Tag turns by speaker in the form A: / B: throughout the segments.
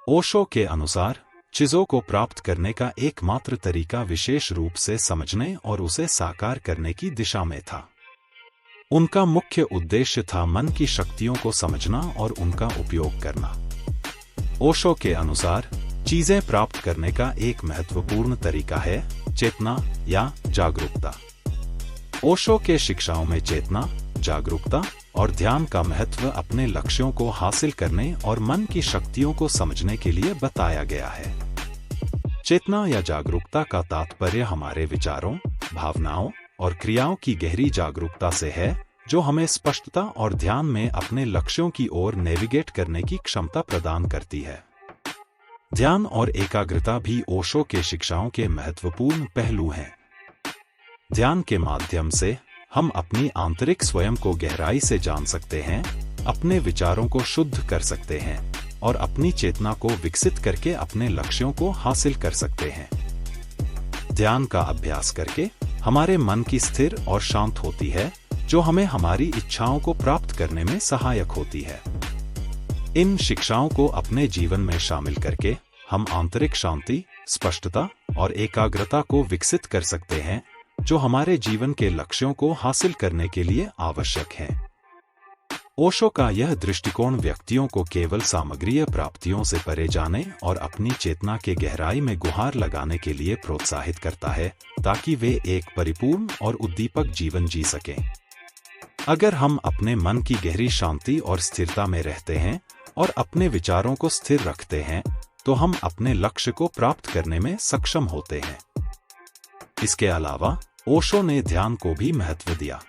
A: ओशो के अनुसार चीजों को प्राप्त करने का एकमात्र तरीका विशेष रूप से समझने और उसे साकार करने की दिशा में था। उनका मुख्य उद्देश्य था मन की शक्तियों को समझना और उनका उपयोग करना। ओशो के अनुसार चीजें प्राप्त करने का एक महत्वपूर्ण तरीका है चेतना या जागरूकता। ओशो के शिक्षाओं में चेतना, जागरूकता और ध्यान का महत्व अपने लक्ष्यों को हासिल करने और मन की शक्तियों को समझने के लिए बताया गया है। चेतना या जागरूकता का तात्पर्य हमारे विचारों, भावनाओं और क्रियाओं की गहरी जागरूकता से है, जो हमें स्पष्टता और ध्यान में अपने लक्ष्यों की ओर नेविगेट करने की क्षमता प्रदान करती है। ध्यान और एकाग्रता भी ओशो के शिक्षाओं के महत्वपूर्ण पहलू हैं। ध्यान के माध्यम से हम अपनी आंतरिक स्वयं को गहराई से जान सकते हैं, अपने विचारों को शुद्ध कर सकते हैं और अपनी चेतना को विकसित करके अपने लक्ष्यों को हासिल कर सकते हैं। ध्यान का अभ्यास करके हमारे मन की स्थिर और शांत होती है, जो हमें हमारी इच्छाओं को प्राप्त करने में सहायक होती है। इन शिक्षाओं को अपने जीवन में शामिल करके हम आंतरिक शांति, स्पष्टता और एकाग्रता को विकसित कर सकते हैं, जो हमारे जीवन के लक्ष्यों को हासिल करने के लिए आवश्यक है। ओशो का यह दृष्टिकोण व्यक्तियों को केवल सामग्रीय प्राप्तियों से परे जाने और अपनी चेतना के गहराई में गुहार लगाने के लिए प्रोत्साहित करता है, ताकि वे एक परिपूर्ण और उद्दीपक जीवन जी सकें। अगर हम अपने मन की गहरी शांति और स्थिरता में रहते हैं और अपने विचारों को स्थिर रखते हैं, तो हम अपने लक्ष्य को प्राप्त करने में सक्षम होते हैं। इसके अलावा ओशो ने ध्यान को भी महत्व दिया।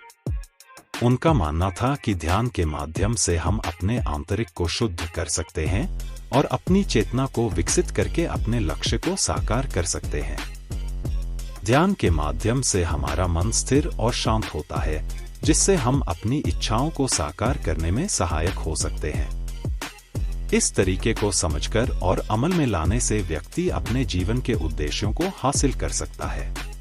A: उनका मानना था कि ध्यान के माध्यम से हम अपने आंतरिक को शुद्ध कर सकते हैं और अपनी चेतना को विकसित करके अपने लक्ष्य को साकार कर सकते हैं। ध्यान के माध्यम से हमारा मन स्थिर और शांत होता है, जिससे हम अपनी इच्छाओं को साकार करने में सहायक हो सकते हैं। इस तरीके को समझकर और अमल में लाने से व्यक्ति अपने जीवन के उद्देश्यों को हासिल कर सकता है।